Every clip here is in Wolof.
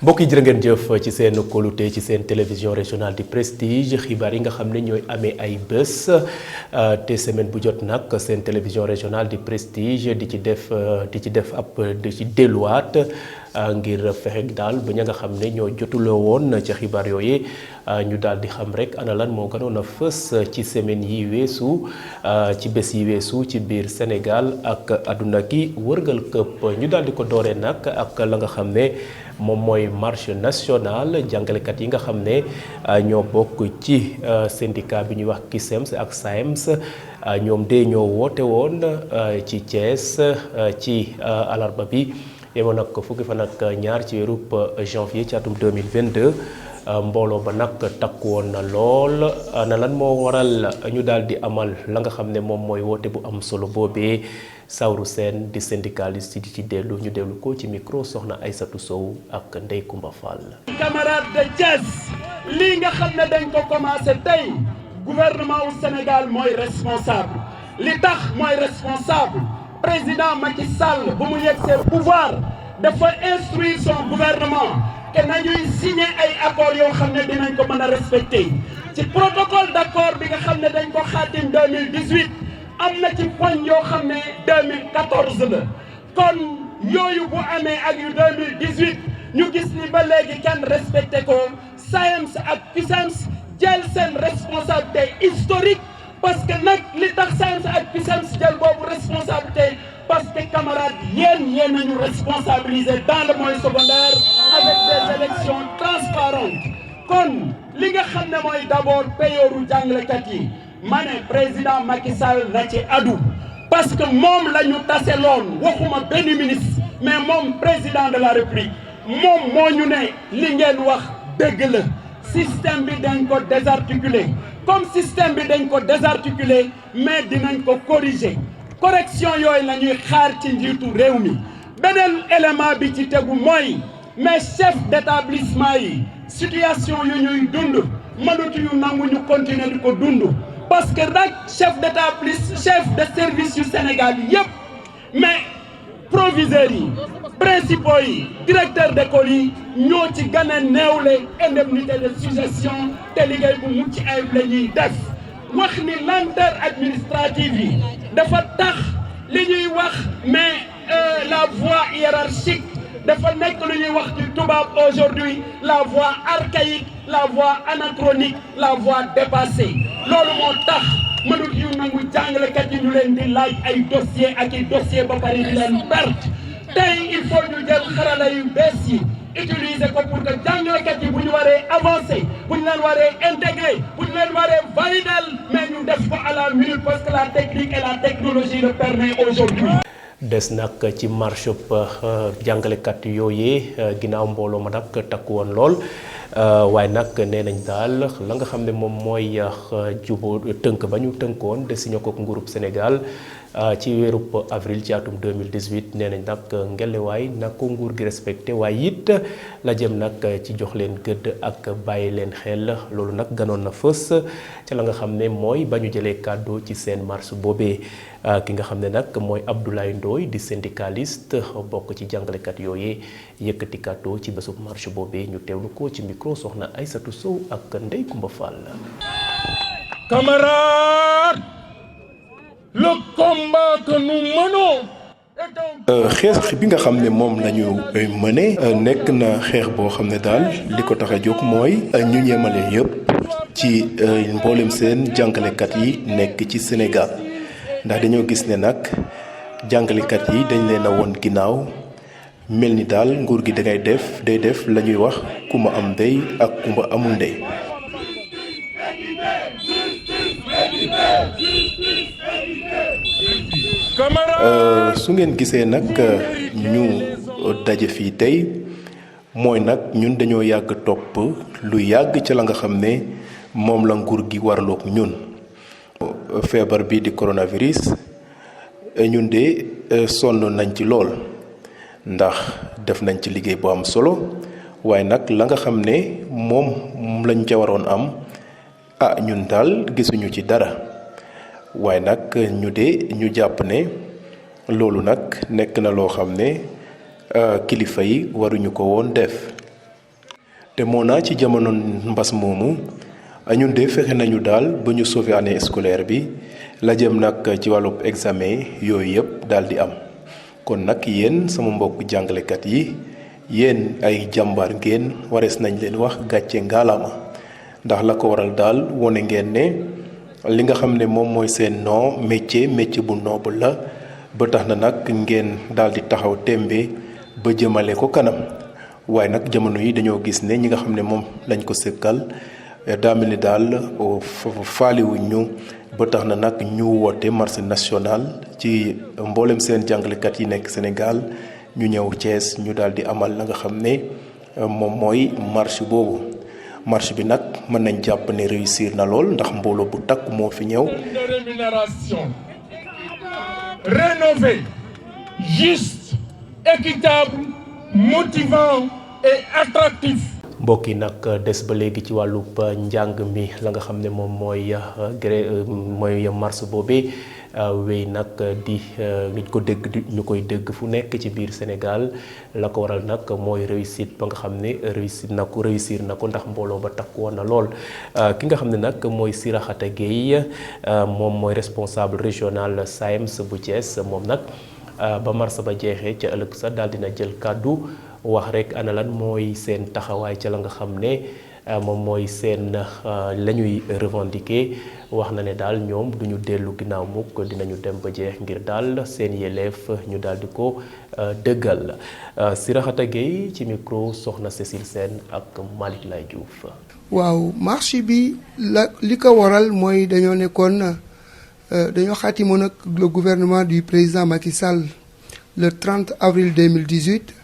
mbokk yi jërë ngeen jëf ci seen kóolute ci seen télévision régionale di Prestige xibaar yi nga xam ne ñooy amee ay bés te semaine bu jot nag seen télévision régionale di Prestige di ci def ab di ci delluwaat ngir fexe daal ba ña nga xam ne ñoo jotuloo woon ca xibaar yooyu ñu daal di xam rek ana lan moo gënoon a fës ci semaine yi weesu ci bés yi weesu ci biir Sénégal ak àdduna ki wërngal këpp ñu daal di ko dooree nag ak la nga xam ne moom mooy marche nationale jàngalekat yi nga xam ne ñoo bokk ci syndicat bi ñuy wax CUSEMS ak SAEMS ñoom de ñoo woote woon ci Thiès ci alarba bi yemoon nag fukki fan ak ñaar ci weeru janvier ci atum 2022 mbooloo ba nag takku woon na lool na lan moo waral ñu daal di amal la nga xam ne moom mooy woote bu am solo boobee Saourou Sène di syndicaliste di ci dellu ñu dellu ko ci micro soxna Aïssatou Sow ak Ndeye Koumba Fall. camarade de Thiès lii nga xam ne dañ ko commencé tey gouvernement wu Sénégal mooy responsable li tax mooy responsable président Macky Sall bu mu yegsee pouvoir dafa instruire son gouvernement que nañuy signer ay accords yoo xam ne dinañ ko mën a respecter ci protocole d'accord bi nga xam ne dañ ko xaatim 2018 am na ci poñ yoo xam ne 2014 la kon yooyu bu amee ak yu 2018 ñu gis ni ba léegi kenn respecté ko SAEMS ak CUSEMS jël seen responsabilité historique parce que nag li tax SAEMS ak CUSEMS jël boobu responsabilité parce que camarades yéen nañu responsabiliser dans le moyen secondaire avec des élections transparentes kon li nga xam ne mooy d'abord payooru jàngalekat yi ma ne président Macky Sall na ci adu parce que moom la ñu taseloon waxuma benn ministre mais moom président de la République moom moo ñu ne li ngeen wax dëgg la système bi dañ ko désarticuler comme système bi dañ ko désarticuler mais dinañ ko corriger correction yooyu la ñuy xaar ci njiitu réew mi beneen élément bi ci tegu mooy mais chef d'établissement yi situation yu ñuy dund mënatuñu nangu ñu continuer di ko dund parce que nag chef de service yu Sénégal yépp mais proviseurs yi principaux yi directeur d'école yi ñoo ci gën a néewle indemnité de suggestion te liggéey bu mucc ayib la ñuy def wax ni lenteur administrative yi dafa tax li ñuy wax mais la voie hiérarchique dafa nekk lu ñuy wax ci tubaab aujourd'hui la voie archaïque la voie anachronique la voie dépassée loolu moo tax mënut yu nangu jàngalekat yi ñu leen di laaj ay dossier ak i dossier ba pare di leen perte tey il faut ñu jël xarala yu bees yi utiliser ko pour que jàngalekat yi bu ñu waree avancer bu ñu leen waree intégrer bu ñu leen waree valider mais ñu def ko à la minute parce que la technique et la technologie le permet aujourd'hui. des nag ci marche jàngalekat yooyee ginnaaw mbooloo ma nag takku woon lool waaye nag nee nañ daal la nga xam ne moom mooy jubóo tënk ba ñu tënkoon de signé ko nguurub Sénégal ci weerub avril ci atum 2018 nee nañ nag ngelewaay nag ko nguur gi respecté waaye it la jëm nag ci jox leen gëdd ak bàyyi leen xel loolu nag ganoon na fës ca la nga xam ne mooy ba ñu jëlee kàddu ci seen marche boobee ki nga xam ne nag mooy Abdoulaye Ndoye di syndicaliste bokk ci jàngalekat yooyee yëkkati kàddu ci bésub marche boobee ñu teewlu ko ci micro soxna Aïssatou Sow ak Ndeye Koumba Fall. Camarades, le combat que nous menons. xeex bi nga xam ne moom la ñu mëne nekk na xeex boo xam ne daal li ko tax a jóg mooy ñu ñemale yëpp ci mboolem seen jàngalekat yi nekk ci Sénégal ndax dañoo gis ne nag jàngalekat yi dañ leen a woon ginnaaw mel ni daal nguur gi day def la ñuy wax kumba am ndey ak kumba amul ndey. su ngeen gisee nag ñu daje fii tey mooy nag ñun dañoo yàgg topp lu yàgg ca la nga xam ne moom la nguur gi warloog ñun. feebar bi di coronavirus ñun de sonn nañ ci lool ndax def nañ ci liggéey bu am solo waaye nag la nga xam ne moom lañ ca waroon am ñun daal gisuñu ci dara waaye nag ñu jàpp ne loolu nag nekk na loo xam ne kilifa yi waruñu ko woon def te moo naa ci jamono mbas moomu ñun de fexe nañu daal ba ñu sauver année scolaire bi la jëm nag ci wàllub examen yooyu yëpp daal di am kon nag yéen sama mbokk jàngalekat yi yéen ay jàmbaar ngeen warees nañ leen wax gàcce ngaalaama ndax la ko waral daal wone ngeen ne li nga xam ne moom mooy seen métier bu noble la ba tax na nag ngeen daal di taxaw tembe ba jëmale ko kanam waaye nag jamono yi dañoo gis ne ñi nga xam ne moom lañ ko sëkkal daa mel ni daal faaliwuñ ñu ba tax na nag ñu woote marche national ci mboolem seen jàngalekat yi nekk Sénégal ñu ñëw Thiès ñu daal di amal la nga xam ne moom mooy marche boobu marche bi nag mën nañ jàpp ne réussir na lool ndax mbooloo bu takk moo fi ñëw. De rémunération rénové, juste, équitable, motivant et attractif. mbokk yi nag des ba léegi ci wàllub njàng mi la nga xam ne moom mooy mooy mars boobee wéy nag di ñu koy dégg fu nekk ci biir Sénégal la ko waral nag mooy réussite ba nga xam ne réussir na ko ndax mbooloo ba takk woon na lool ki nga xam ne nag mooy Sirakhata Gueye moom mooy responsable régional SAEMS bu Thiès moom nag ba mars ba jeexee ca ëllëg sa daal dina jël kàddu wax rek ana lan mooy seen taxawaay ca la nga xam ne moom mooy seen la ñuy revendiquer wax na ne daal ñoom duñu dellu ginnaaw mukk dinañu dem ba jeex ngir daal seen yelleef ñu daal di ko dëggal Sirakhata Gueye ci micro soxna Cécile Sène ak Malick Lay Diouf. waaw marche bi li ko waral mooy dañoo nekkoon dañoo xaatimoon ak le gouvernement du président Macky Sall le 30 avril 2018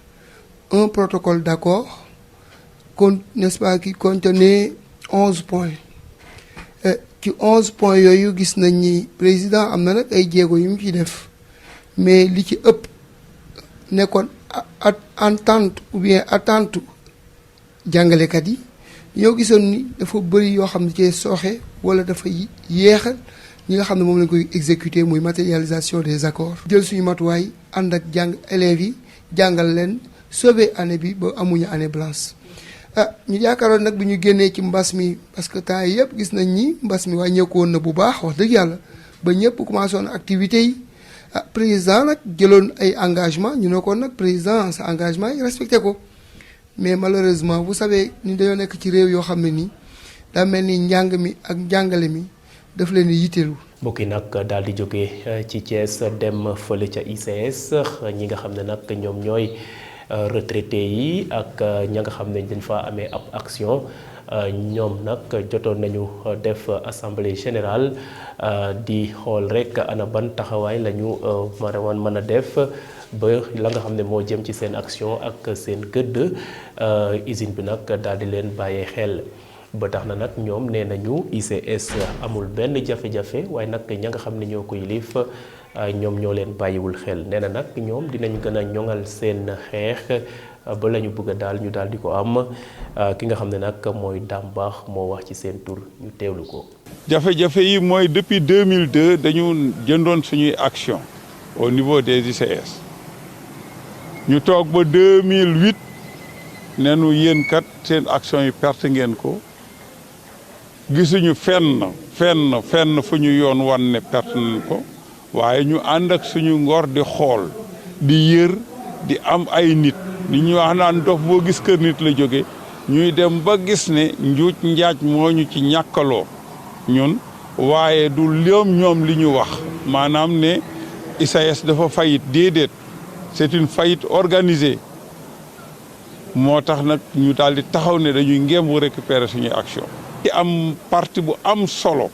un protocole d'accord n'est-ce pas, qui contenait 11 points. Ci 11 points yooyu gis nañ ni président am na nag ay jéego yu mu ci def mais li ci ëpp nekkoon entente ou bien attente jàngalekat yi ñoo gisoon ni dafa bëri yoo xam ne cee sooxe wala dafa yéexal ñi nga xam ne moom lañ koy exécuter muy matérialisation des accords. jël suñu matuwaay ànd ak élèves yi jàngal leen sauver année bi ba amuñu année blanche. ñu yaakaaroon nag bu ñu génnee ci mbas mi parce que temps yëpp gis nañ ni mbas mi wàññeeku woon na bu baax wax dëgg yàlla ba ñëpp commencé woon activités yi président nag jëloon ay engagement ñu ne ko nag président sa engagement yi respecté ko mais malheureusement vous savez ni dañoo nekk ci réew yoo xam ne nii daa mel ni njàng mi ak njàngale mi daf leen di yitteelu. mbokk yi nag daal di jóge ci Thiès dem fële ca ICS ñi nga xam ne nag ñoom ñooy retraité yi ak ña nga xam ne dañ fa amee ab action ñoom nag jotoon nañu def assemblée générale di xool rek ana ban taxawaay la ñu mën a def ba la nga xam ne moo jëm ci seen action ak seen gëdd usine bi nag daal di leen bàyyee xel ba tax na nag ñoom nee nañu ICS amul benn jafe-jafe waaye nag ña nga xam ne ñoo ko yilif ñoom ñoo leen bàyyiwul xel nee na nag ñoom dinañ gën a ñoŋal seen xeex ba la ñu bëgg a daal ñu daal di ko am ki nga xam ne nag mooy Dame Baax moo wax ci seen tur ñu teewlu ko. jafe-jafe yi mooy depuis 2002 dañu jëndoon suñuy action au niveau des ICS ñu toog ba 2008 ne nu yéen kat seen action yi perte ngeen ko gisuñu fenn fu ñu yoon wan ne perte nañ ko. waaye ñu ànd ak suñu ngor di xool di yër di am ay nit li ñuy wax naan dof boo gis kër nit la jóge ñuy dem ba gis ne njuuj njaaj moo ñu ci ñàkkaloo ñun waaye du ñoom li ñu wax maanaam ne ICS dafa faillite déedéet c'est une faillite organisée moo tax nag ñu daal di taxaw ne dañuy ngémb récupérer suñuy action ci am parti bu am solo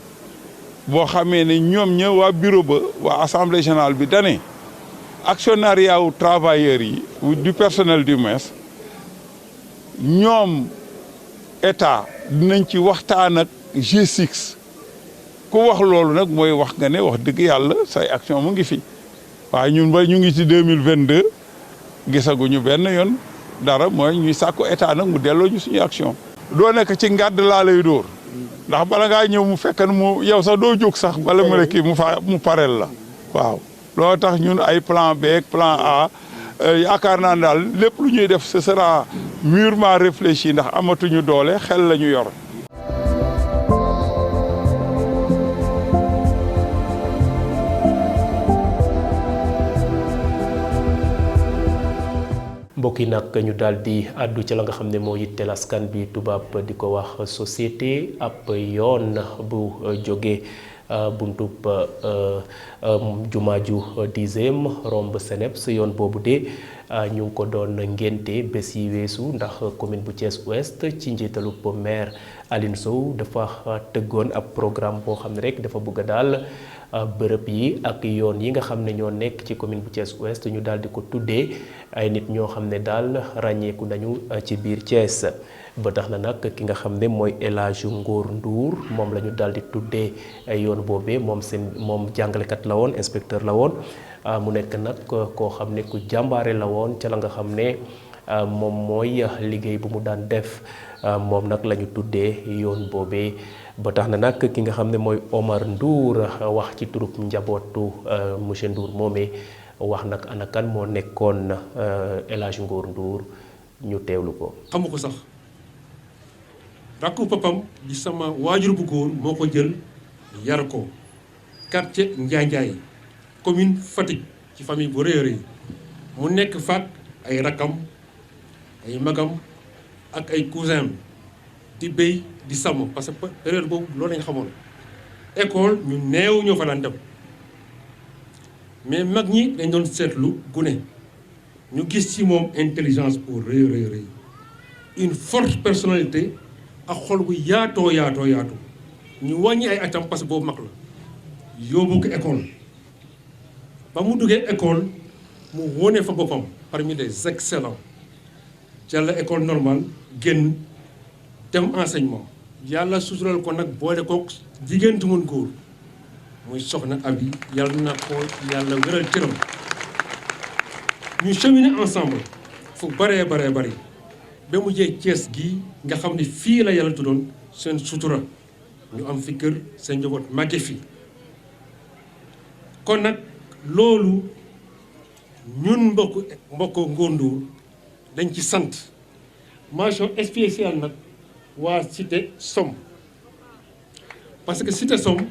boo xamee ne ñoom ña waa bureau ba waa assemblée générale bi dane actionnariat wu travailleurs yi du personnel du MES ñoom état dinañ ci waxtaan ak G6 ku wax loolu nag mooy wax nga ne wax dëgg yàlla say action mu ngi fi waaye ñun ba ñu ngi ci 2022 gisaguñu benn yoon dara mooy ñuy sàkku état nag mu delloo ñu suñu action doo nekk ci ngàdd laa lay dóor ndax bala ngaa ñëw mu fekk mu yow sax doo jóg sax bala mu ne kii mu pareel la waaw loolu tax ñun ay plan B ak plan A yaakaar naa daal lépp lu ñuy def ce sera mûrement réfléchi ndax amatuñu doole xel la ñu yor. mbokk yi nag ñu daal di àddu ci la nga xam ne moo yitteel askan bi tubaab di ko wax société ab yoon bu jóge buntub jumaaju 10e romb Seneps yoon boobu de ñu ngi ko doon ngénte bés yi weesu ndax commune bu Thiès Ouest ci njiitalu maire Aline Sow dafa tëggoon ab programme boo xam ne rek dafa bëgg daal bërëb yi ak yoon yi nga xam ne ñoo nekk ci commune bu Thiès Ouest ñu daal di ko tuddee ay nit ñoo xam ne daal ràññeeku nañu ci biir Thiès ba tax na nag ki nga xam ne mooy El Hadji Ngor Ndour moom la ñu daal di tuddee yoon boobee moom jàngalekat la woon inspecteur la woon mu nekk nag koo xam ne ku jàmbaare la woon ca la nga xam ne moom mooy liggéey bu mu daan def moom nag la ñu tuddee yoon boobee ba tax na nag ki nga xam ne mooy Omar Ndour wax ci turub njabootu monsieur Ndour moomee wax nag ana kan moo nekkoon El Hadji Ngor Ndour ñu teewlu ko. xamu ko sax rakku papam di sama waajur bu góor moo ko jël yar ko quartier Njaanjaay commune Fatick ci famille bu rëy a rëy mu nekk faak ay rakkam ay magam ak ay cousin di béy di sàmm parce que période boobu loolu lañ xamoon école ñu neew ñoo fa daan dem mais mag ñi dañ doon seetlu gune ñu gis ci moom intelligence pour rëy rëy rëy une forte personnalité ak xol bu yaatoo ñu wàññi ay atam parce que boobu mag la yóbbu ko école ba mu duggee école mu wone fa boppam parmi les excellents jàll école normale génn dem enseignement yàlla sutural ko nag boole kook jigéen tu mun góor muy soxna Abi yàlla na ko yàlla wéral cëram ñu cheminer ensemble fu baree ba mu jee Thiès gii nga xam ne fii la yàlla tuddoon seen sutura ñu am fi kër seen njaboot màgge fi kon nag loolu ñun mbokk Ngor Ndour dañ ci sant mention spéciale nag waa Cité Somme parce que Cité Somme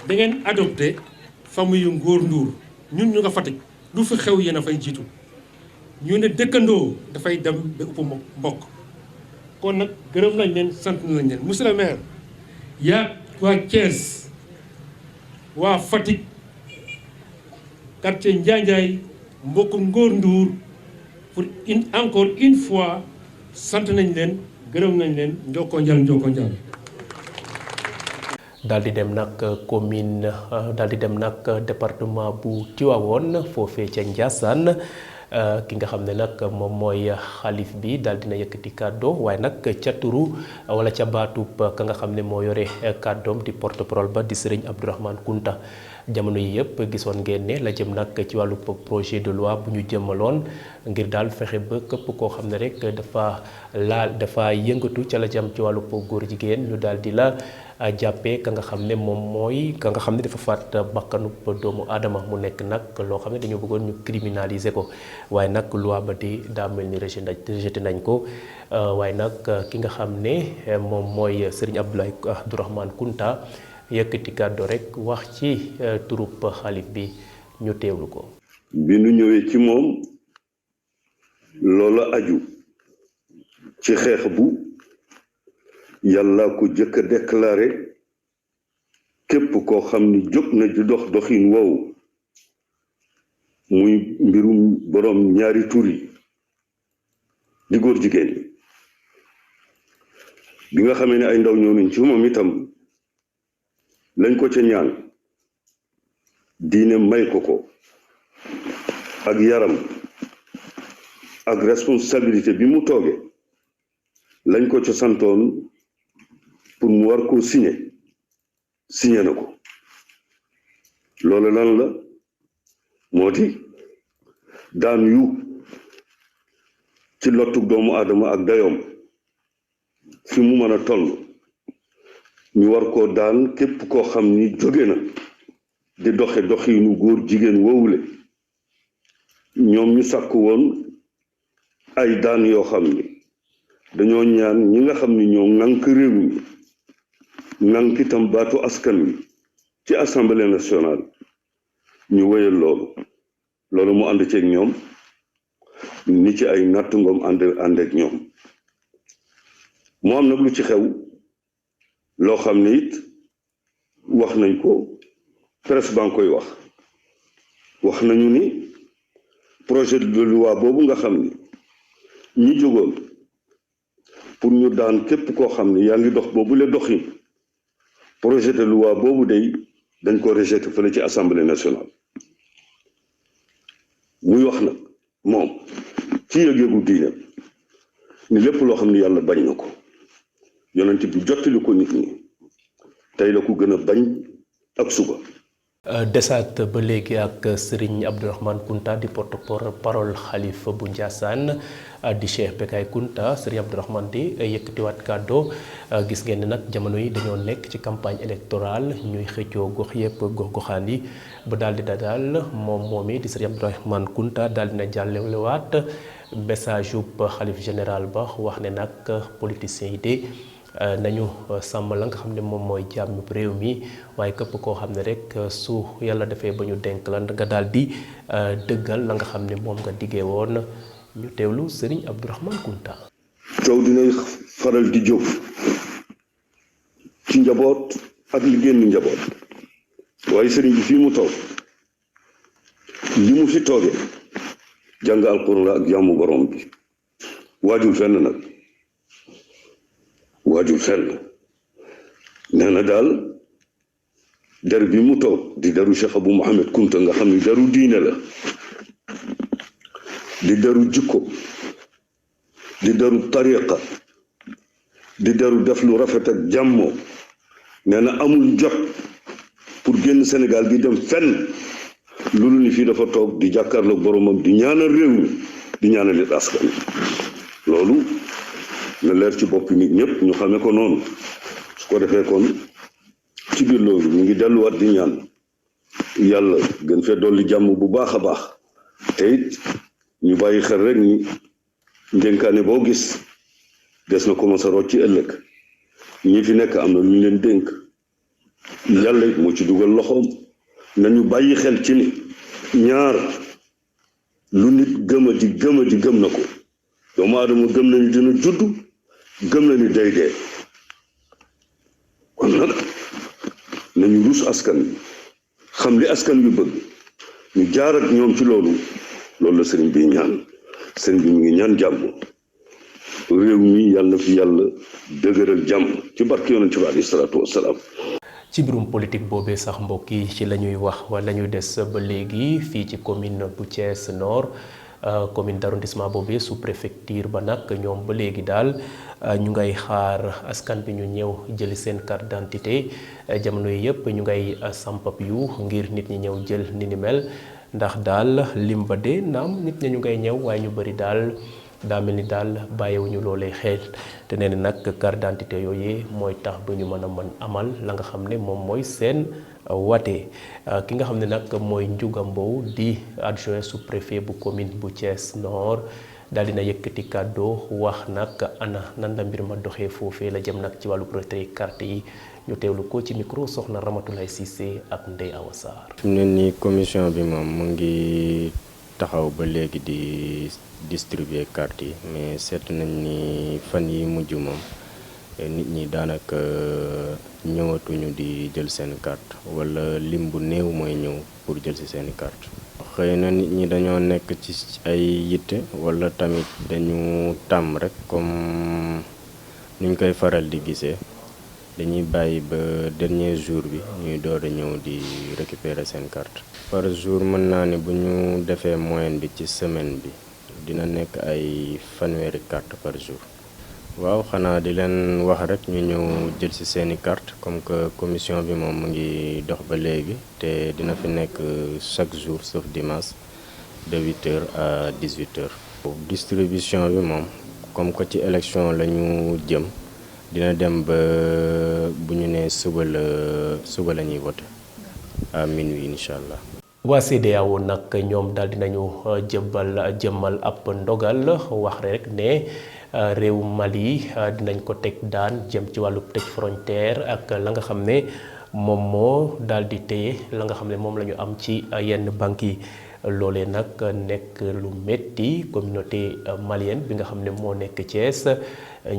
da ngeen adopté famille yu Ngor Ndour ñun ñu nga Fatick lu fi xew yéen a fay jiitu ñu ne dëkkandoo dafay dem ba ëpp mbokk kon nag gërëm nañ leen sant nañ leen monsieur le maire yaa waa Thiès waa Fatick quartier Njaanjaay mbokk Ngor Ndour pour encore une fois sant nañ leen gërëm nañ leen njoko njal daal di dem nag commune daal di dem nag département bu Tivaouane foofee ca Ndiassane ki nga xam ne nag moom mooy xalif bi daal dina yëkkati kàddoo waaye nag ca turu wala ca baatub ka nga xam ne moo yore kàddoom di porte-parole ba di Serigne Abdourahmane Kounta jamono yi yëpp gisoon ngeen ne la jëm nag ci wàllu projet de loi bu ñu jëmmaloon ngir daal fexe ba képp koo xam ne rek dafa yëngatu ca la jëm ci wàllu góor jigéen ñu daal di la jàppee ka nga xam ne moom mooy ka nga xam ne dafa faat bakkanu doomu aadama mu nekk nag loo xam ne dañoo bëggoon ñu criminaliser ko waaye nag loi ba di daa mel ni rejeté nañ ko waaye nag ki nga xam ne moom mooy Serigne Abdourahmane Kounta yëkkati kàddu rek wax ci turub xalif bi ñu teewlu ko. bi nu ñëwee ci moom loola aju ci xeex bu yàlla ko jëkk a déclaré képp koo xam ni jóg na di dox doxin woowu muy mbirum borom ñaari tur yi di góor jigéen bi nga xamee ne ay ndaw ñëw nañ ci moom itam lañ ko ca ñaan diine may ko ak yaram ak responsabilité bi mu tooge lañ ko ca santoon pour mu war koo signé na ko loolu lan la moo di daan yu ci lottug doomu aadama ak dayoom fi mu mën a toll ñu war koo daan képp koo xam ni jóge na di doxe doxinu góor jigéen woowule ñoom ñu sàkk woon ay daan yoo xam ni dañoo ñaan ñi nga xam ni ñoo ŋànk réew mi ŋànk itam baatu askan wi ci assemblée nationale ñu wéyal loolu mu ànd ceeg ñoom ni ci ay natt ngoom ànd ak ñoom moo am nag lu ci xew loo xam ne it wax nañ ko presse baa ngi koy wax nañu ni projet de loi boobu nga xam ni ñi jógoon pour ñu daan képp koo xam ne yaa ngi dox boobu le doxi projet de loi boobu day dañ ko rejeté fële ci assemblée nationale muy wax nag moom ci yëg-yëgu diine ni lépp loo xam ne yàlla bañ na ko yonent bi jottali ko nit ñi tey la ko gën a bañ ak suba. desaat ba léegi ak Serigne Abdourahmane Kounta di porte-parole xalifa bu Ndiassane di Cheikh Bekay Kounta Serigne Abdourahmane di yëkkatiwaat kàddo gis ngeen ne nag jamono yi dañoo nekk ci campagne électorale ñuy xëccoo gox yëpp gox-goxaan yi ba daal di daal moom yi di Serigne Abdourahmane Kounta daal dina jàllalewaat message ub xalif général ba wax ne nag politiciens yi de nañu sàmm la nga xam ne moom mooy jàmm réew mi waaye képp koo xam ne rek su yàlla defee ba ñu dénk la nga daal di dëggal la nga xam ne moom nga diggee woon ñu teewlu Serigne Abdourahmane Kounta. coow dinay faral di jóg ci njaboot ak li génn njaboot waaye sëriñ bi fii mu toog li mu fi toogee jàng alquran la ak jàmmu borom bi waajul fenn nag. waajul fenn nee na daal der bi mu toog di deru Cheikh Abou Mohamed Kounta nga xam ni deru diine la di deru jikko di deru tariqa di deru def lu rafet ak jàmmoo nee na amul jot pour génn Sénégal gi dem fenn loolu ni fii dafa toog di jàkkaarloog boromam di ñaanal réew mi di ñaanal it askan loolu na leer ci bopp nit ñëpp ñu xamee ko noonu su ko defee kon ci biir loolu ñu ngi delluwaat di ñaan yàlla gën fee dolli jàmm bu baax a baax te it ñu bàyyi xel rek ni ndénkaane boo gis des na commencé root ci ëllëg ñi fi nekk am na lu ñu leen dénk yàlla it moo ci dugal loxoom nañu bàyyi xel ci ni ñaar lu nit gëm na ko doomu aadama gëm na ni dina judd gëm na ni day dee kon nag nañu rus askan bi xam li askan wi bëgg ñu jaar ak ñoom ci loolu la sëriñ bi ñaan sëriñ bi mu ngi ñaan jàmm réew mi yàlla na fi yàlla dëgëral jàmm ci barke yonent bi alayhi salaatu wassalaam. ci mbirum politique boobee sax mbokk yi ci la ñuy wax wala ñuy des ba léegi fii ci commune bu Thiès Nord commune d'arrondissement boobee sous préfecture ba nag ñoom ba léegi daal ñu ngay xaar askan bi ñu ñëw jëli seen carte d'identité jamono yi yëpp ñu ngay sampap yu ngir nit ñi ñëw jël ni ni mel ndax daal lim ba de naam nit ñi ñu ngay ñëw waaye ñu bëri daal daa mel ni daal bàyyiwuñu loolee xel te nee na nag carte d'identité yooyu mooy tax ba ñu mën amal la nga xam ne moom mooy seen wate ki nga xam ne nag mooy Ndiouga Mbow di adjoint sous-préfet bu commune bu Thiès Nord daal dina yëkkati kàddoo wax nag ana nan la mbir ma doxee foofee la jëm nag ci wàllu retrait carte yi ñu teewlu ko ci micro soxna Ramatoulaye Cissé ak Ndeye Awa Sarr. fi mu ne nii commission bi moom mu ngi taxaw ba léegi di distribuer carte yi mais seet nañ ni fan yi mujj moom nit ñi daanaka ñëwatuñu di jël seen carte wala lim bu néew mooy ñëw pour jël ci seeni carte xëy na nit ñi dañoo nekk ci ay yitte wala tamit dañu tàmm rek comme nuñ koy faral di gisee dañuy bàyyi ba dernier jour bi ñuy door a ñëw di récupérer seen carte par jour mën naa ne bu ñu defee moyenne bi ci semaine bi dina nekk ay fanweeri carte par jour waaw xanaa di leen wax rek ñu ñëw jël ci seeni carte comme que commission bi moom mu ngi dox ba léegi te dina fi nekk chaque jour sauf dimanche de 8h à 18h. distribution bi moom comme que ci élection la ñu jëm dina dem ba bu ñu nee suba la ñuy voté à minuit incha allah. waa CEDEAO nag ñoom daal dinañu jëmmal ab ndogal wax rek ne réew Mali dinañ ko teg daan jëm ci wàllu tëj frontière ak la nga xam ne moom moo daal di téye la nga xam ne moom la ñu am ci yenn banques yi loolee nag nekk lu metti communauté malienne bi nga xam ne moo nekk Thiès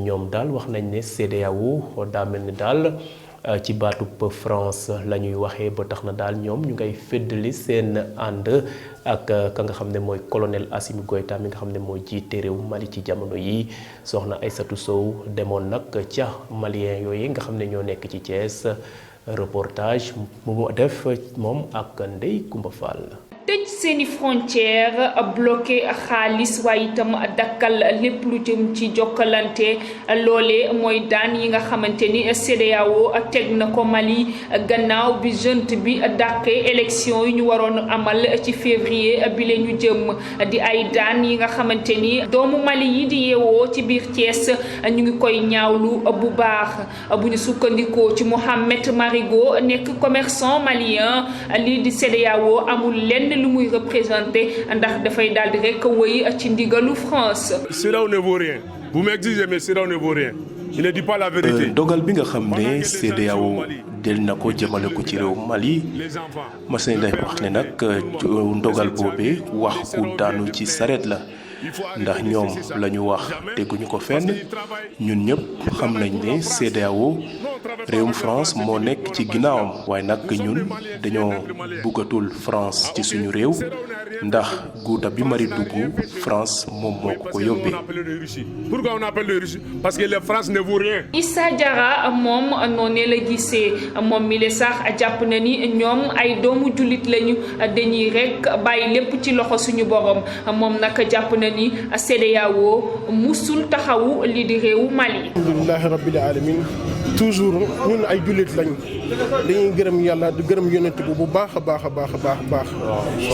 ñoom daal wax nañ ne CEDEAO daa mel ni daal ci baatub France la ñuy waxee ba tax na daal ñoom ñu ngay féddali seen ànd ak ka nga xam ne mooy colonel Assimi Goïta mi nga xam ne moo jiite réew Mali ci jamono yi soxna Aïssatou Sow demoon nag ca malien yooyu nga xam ne ñoo nekk ci Thiès reportage mu def moom ak Ndeye Koumba Fall. tëj seeni frontière bloqué xaalis waaye itam dakkal lépp lu jëm ci jokkalante loole mooy daan yi nga xamante ni CEDEAO teg na ko Mali gannaaw bi junte bi dàqee élection yi ñu waroon amal ci février bi la ñu jëm di ay daan yi nga xamante ni doomu Mali yi di yeewoo ci biir Thiès ñu ngi koy ñaawlu bu baax bu ñu sukkandikoo ci Mohamed Marigo nekk commerçant malien lii di CEDEAO amul lenn lu muy représenté ndax dafay daal di rek wëy ci ndigalu France. CEDEAO ne vaut rien. Vous m'exigez mais CEDEAO ne vaut rien. Il ne dit pas la vérité. dogal bi nga xam ne CEDEAO del na ko jëmale ko ci réew Mali mas nañ lay wax ne nag ndogal boobee wax ku daanu ci sareet la ndax ñoom la ñu wax teguñu ko fenn ñun ñëpp xam nañ ne CEDEAO réewum France moo nekk ci ginnaawam waaye nag ñun dañoo bëggatul France ci suñu réew ndax guuta bi Mali dugg France moom moo ko yóbbee. Pourquoi on appelle le Russie? Parce que la France ne vaut rien. Issa Diarra moom noonee la gisee moom mi le sax jàpp na ni ñoom ay doomu jullit lañu dañuy rek bàyyi lépp ci loxo suñu borom moom nag jàpp na ni CEDEAO musul taxawu li di réewu Mali. alhamdulilahi rabbil alamin toujours ñun ay jullit lañ dañuy gërëm yàlla di gërëm yonent bu baax a baax a baax a baax a baax.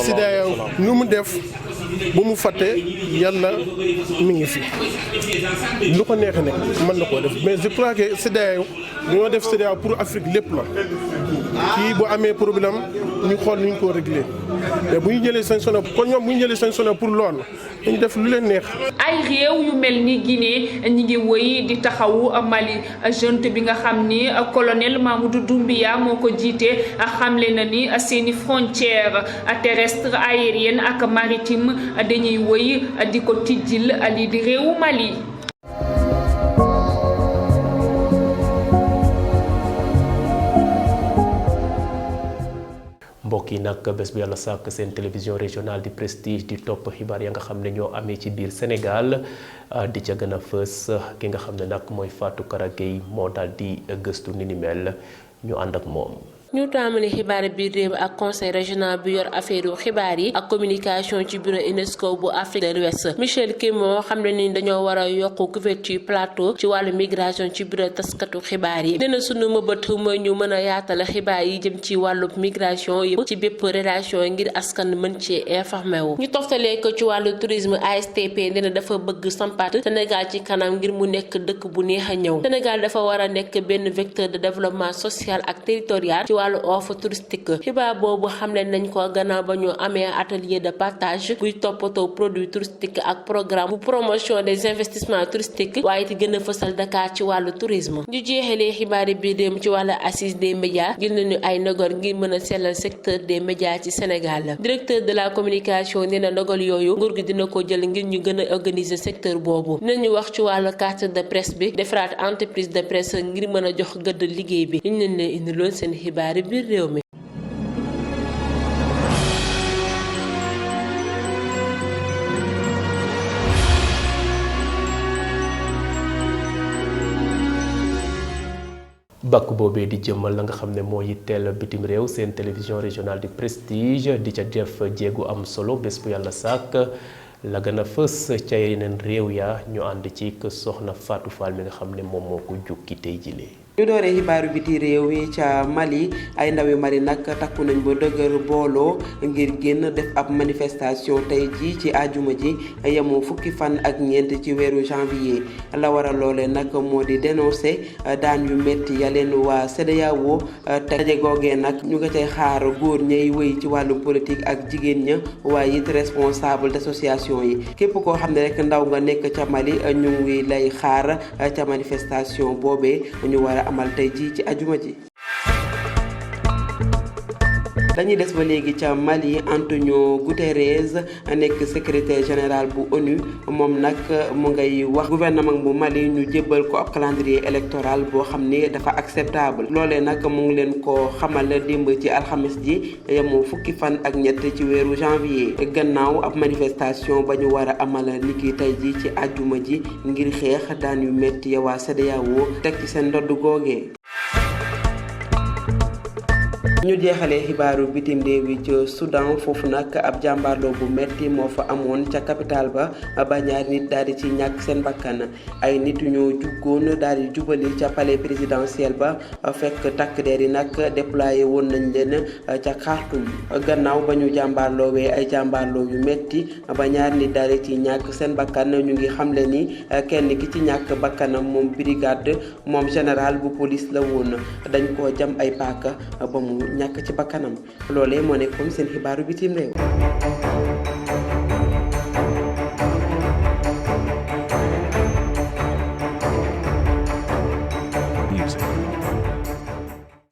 CEDEAO nu mu def bu mu fàtte yàlla mi ngi fi lu ko neex ne mën na koo def mais je crois que CEDEAO dañoo def CEDEAO pour Afrique lépp la kii bu amee problème ñu xool nu ñu ko réglé mais bu ñu jëlee sanction kon ñoom bu ñu jëlee sanction pour loolu dañu def lu leen neex. ay réew yu mel ni Guinée ñi ngi wëy di taxawu Mali junte bi nga xam ni colonel Mamadou Doumbouya moo ko jiite xamle na ni seeni frontière terrestre aérienne ak maritime dañuy wëy di ko tijjil lii di réewu Mali. mbokk yi nag bés bu yàlla sàkk seen télévision régionale di prestige di topp xibaar ya nga xam ne ñoo amee ci biir Sénégal di ca gën a fës ki nga xam ne nag mooy Fatou Kara Gueye moo daal di gëstu ni ni mel ñu ànd ak moom. ñu tàmbali xibaar biir réew ak conseil régional bu yor affaire xibaar yi ak communication ci bureau UNESCO bu Afrique de l'Ouest Michel Kim moo xam ne ni dañoo war a yokk couverture plateau ci wàllu migration ci bureau taskatu xibaar yi dina sunu mëbët mooy ñu mën a yaatal xibaar yi jëm ci wàllu migration yëpp ci bépp relation ngir askan mën ci informé wu ñu toftalee ko ci wàllu tourisme ASTP dina dafa bëgg sampaat Sénégal ci kanam ngir mu nekk dëkk bu neex a ñëw Sénégal dafa war a nekk benn vecteur de développement social ak territorial wàllu offre touristique xibaar boobu xamle nañ ko gannaaw ba ñu amee atelier de partage buy toppatoo produit touristique ak programme bu promotion des investissements touristiques waaye it gën a fësal Dakar ci wàllu tourisme ñu jeexalee xibaar yi biir dem ci wàllu assise des médias gis nañu ay ndogal ngir mën a sellal secteur des médias ci Sénégal directeur de la communication nee na ndogal yooyu nguur gi dina ko jël ngir ñu gën a organiser secteur boobu dinañu wax ci wàllu carte de presse bi defaraat entreprise de presse ngir mën a jox gëdd liggéey bi liñ leen indi loon seen xibaar biir réew mi bàkk boobee di jëmmal la nga xam ne moo yitteel bitim réew seen télévision régionale du prestige di ca def jéegu am solo bés bu yàlla sàkk la gën a fës ca yeneen réew ya ñu ànd ci soxna Fatou Fall mi nga xam ne moom moo ko jukki tey jilee ñu dooree xibaaru biti réew yi ca Mali ay ndawi Mali nag takku nañ ba dëgër booloo ngir génn def ab manifestation tey ji ci àjjuma ji yemoo fukki fan ak ñeent ci weeru janvier la waral loole nag moo di dénoncer daan yu métti ya leen waa CEDEAO te daje googee nag ñu nga cay xaar góor ñay wéy ci wàllu politique ak jigéen ña waaye it responsable d'association yi képp koo xam ne rek ndaw nga nekk ca Mali ñu ngi lay xaar ca manifestation boobee ñu war a amal tey ji ci ajuma ji. dañuy des ba léegi ca Mali Antonio Guterres nekk secrétaire général bu ONU moom nag mu ngay wax gouvernement bu Mali ñu jébbal ko ab calendrier électoral boo xam ne dafa acceptable loolee nag mu ngi leen ko xamal démb ci alxames ji yemoo fukki fan ak ñett ci weeru janvier gannaaw ab manifestation ba ñu war a amal niki tey ji ci àjjuma ji ngir xeex daan yu metti ya waa CEDEAO teg ci seen ndodd googee. ñu jeexalee xibaaru bitim réew yi ca Soudan foofu nag ab jàmbaarloo bu metti moo fa amoon ca capitale ba ñaari nit daal di ci ñàkk seen bakkan ay nit ñoo juggoon daal di jubali ca palais présidentiel ba fekk takk der yi nag déployé woon nañ leen ca Khartoum gannaaw ba ñu jàmbaarloowee ay jàmbaarloo yu metti ñaari nit daal di ci ñàkk seen bakkan ñu ngi xamle ni kenn ki ci ñàkk bakkanam moom brigade moom général bu police la woon dañ koo jam ay paaka ba mu ñàkk ci bakkanam loolee moo nekkoon seen xibaaru bitim réew.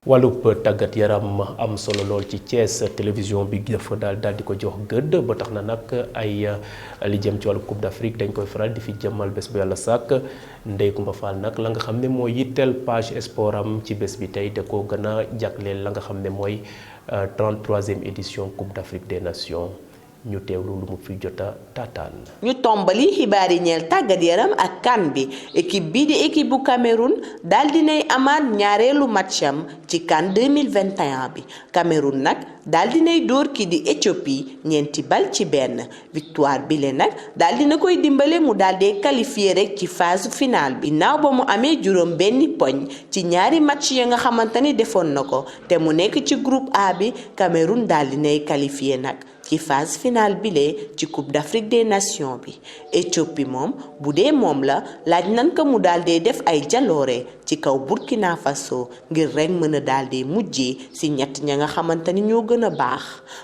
wàllub tàggat yaram am solo lool ci Thiès télévision bi dafa daal di ko jox gëdd ba tax na nag ay li jëm ci wàllu Coupe d'Afrique dañ koy faral di fi jëmmal bés bu yàlla sàkk Ndeye Coumba Fall nag la nga xam ne mooy yitteel page sport am ci bés bi tey da ko gën a jagleel la nga xam ne mooy 33e édition Coupe d'Afrique des Nations ñu teewlu lu mu fi jota taataan. ñu tombali xibaar yi ñeel tàggat yaram ak CAN bi équipe bii di équipe bu Cameroun daal dinay amaat ñaareelu matcham ci CAN 2021 bi Cameroun nag daal dinay dóor ki di Éthiopie ñeenti bal ci benn victoire bi le nag daal dina koy dimbale mu daal dee qualifié rek ci phase finale bi naaw ba mu amee juróom benni poñ ci ñaari match ya nga xamante ni defoon na ko te mu nekk ci groupe A bi Cameroun daal dinay qualifié nag ci phase finale bile ci Coupe d'Afrique des Nations bi Éthiopie moom bu dee moom la laaj nan ko mu daal dee def ay jaloore ci kaw Burkina Faso ngir rek mën a daal dee mujjee si ñett ña nga xamante ni ñoo gën a baax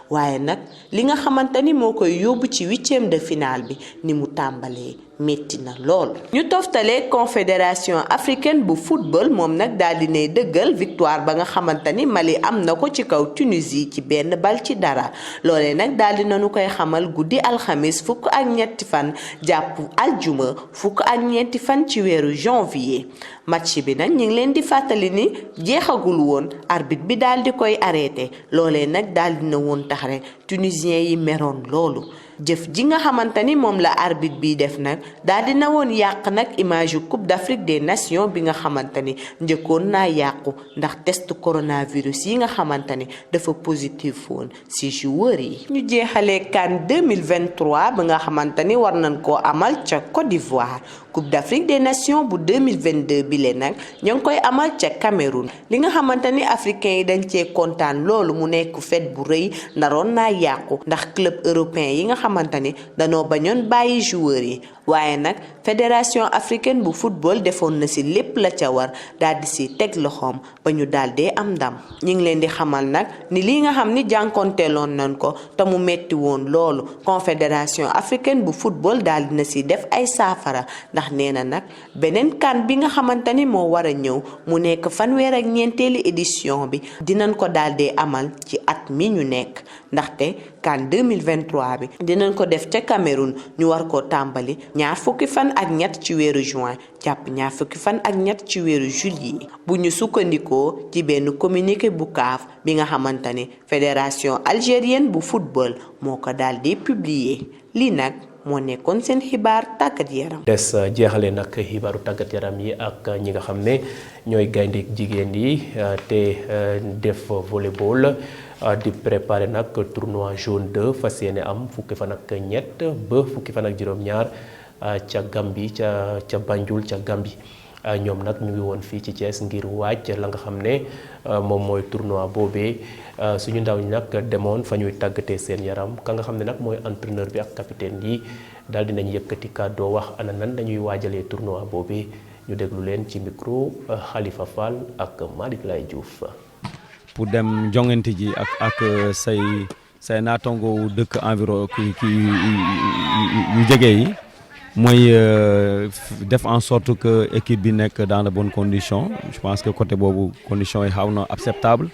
waaye nag li nga xamante ni moo koy yóbbu ci 8e de finale bi ni mu tàmbalee metti na lool. ñu toftalee confédération africaine bu football moom nag daal di ne dëggal victoire ba nga xamante ni Mali am na ko ci kaw Tunisie ci benn bal ci dara loolee nag daal di nañu koy xamal guddi alxamis fukk ak ñetti fan jàpp aljuma fukk ak ñeenti fan ci weeru janvier match bi nag ñu ngi leen di fàttali ni jeexagul woon arbitre bi daal di koy arrêté loolee nag daal di na woon tax rek tunisien yi meroon loolu. jëf ji nga xamante ni moom la arbitre bi def nag daal dina woon yàq nag image yu Coupe d'Afrique des Nations bi nga xamante ni njëkkoon naa yàqu ndax test coronavirus yi nga xamante ni dafa positif woon ci joueurs yi. ñu jeexalee CAN 2023 ba nga xamante ni war nañ koo amal ca Côte d'Ivoire Coupe d'Afrique des Nations bu 2022 bi le nag ñoo ngi koy amal ca Cameroun li nga xamante ni africains yi dañ cee kontaan loolu mu nekk fête bu rëy naroon naa yàqu ndax club européen yi nga xamante ni danoo bañoon bàyyi joueurs yi waaye nag fédération africaine bu football defoon na ci lépp la ca war daal di ci teg loxoom ba ñu daal dee am ndam ñu ngi leen di xamal nag ni lii nga xam ni jànkonteeloon nañ ko te mu metti woon loolu confédération africaine bu football daal dina ci def ay saafara ndax nee na nag beneen CAN bi nga xamante ni moo war a ñëw mu nekk fanweer ak ñeenteeli édition bi dinañ ko daal dee amal ci at mi ñu nekk ndaxte CAN 2023 bi dinañ ko def ca Cameroun ñu war koo tàmbali ñaar fukki fan ak ñett ci weeru juin jàpp ñaar fukki fan ak ñett ci weeru juillet bu ñu sukkandikoo ci benn communiqué bu CAF bi nga xamante ni fédération algérienne bu football moo ko daal di publier lii nag moo nekkoon seen xibaar tàggat yaram. des jeexale nag xibaaru tàggat yaram yi ak ñi nga xam ne ñooy gaynde jigéen yi te def volleyball di préparer nag tournoi jaune 2 fas yéene am fukki fan ak ñett ba fukki fan ak juróom-ñaar ca Gambie ca Banjul ca Gambie ñoom nag ñu ngi woon fii ci Thiès ngir waaj la nga xam ne moom mooy tournoi boobee suñu ndaw ñi nag demoon fa ñuy tàggatee seen yaram ka nga xam ne nag mooy entraîneur bi ak capitaine yi daal dinañ yëkkati kàddoo wax ana nan dañuy waajalee tournoi boobee ñu déglu leen ci micro Khalifa Fall ak Malick Lay Diouf. pour dem jongante ji ak say naatango dëkk environ yu jege yi mooy def en sorte que équipe bi nekk dans de bonnes conditions je pense que côté boobu conditions yi xaw na acceptable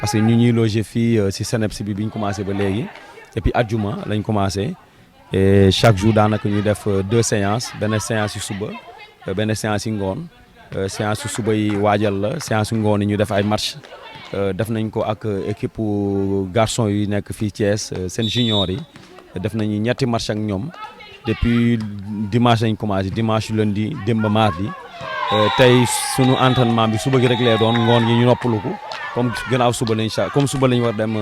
parce que ñu ñuy loger fii si CNEPS bi ñu commencé ba léegi et puis adjuma lañ commencé et chaque jour daanaka ñu def 2 séances benn séance yu suba benn séance yi ngoon séance yu suba yi waajal la séance yu ngoon yi ñu def ay match def nañ ko ak équipe garçon yi nekk fii Thiès seen junior yi def nañu ñetti match ak ñoom depuis dimanche lañ commencé dimanche lundi démb mardi tey sunu entraînement bi suba gi rek lay doon ngoon gi ñu noppalu ko comme gannaaw suba la incha comme suba la ñu war dem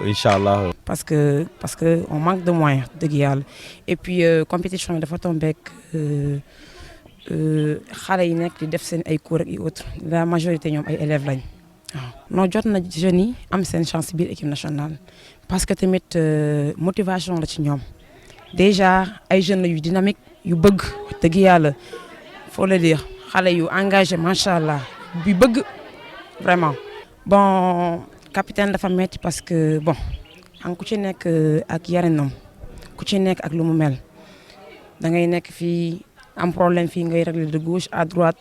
incha allah. parce que on manque de moyens dëgg yàlla et puis compétition yi dafa tombé ak xale yi nekk di def seen ay cours ak autres la majorité ñoom ay élèves lañ. waaw noo jot na jeunes yi am seen chance biir équipe nationale parce que tamit motivation la ci ñoom déjà ay jeunes la yu dynamique yu bëgg dëgg yàlla faut le dire xale yu engagé macha allah bi bëgg vraiment. bon capitaine dafa metti parce que bon am ku ci nekk ak yarinam ku ci nekk ak lu mu mel da ngay nekk fii am problème fii ngay régler de gauche à droite.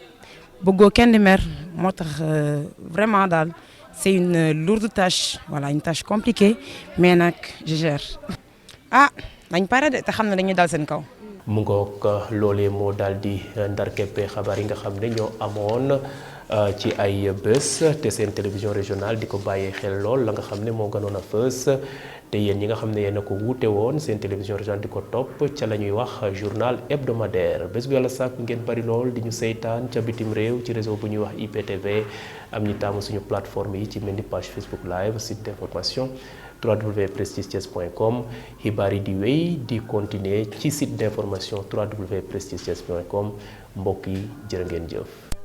bëggoo kenn di mer moo tax vraiment daal c'est une lourde tâche voilà une tâche compliquée mais nag je gère ah nañ pare de te xam ne dañuy dal seen kaw. mu ngoog loolee moo daal di ndar keppe xabaar yi nga xam ne ñoo amoon ci ay bés te seen télévision régionale di ko bàyyee xel lool la nga xam ne moo gënoon a fës te yéen ñi nga xam ne yéen a ko wuute woon seen télévision régionale di ko topp ca la ñuy wax journal hebdomadaire bés bu yàlla sàkk ngeen bari lool di ñu seytaan ca bitim réew ci réseau bu ñuy wax IPTV am ñi taamu suñu plateforme yi ci mel ni page Facebook live site d'information www.prestigethies.com xibaar yi di wéy di continuer ci site d'information www.prestigethies.com mbokk yi jërë ngeen jëf.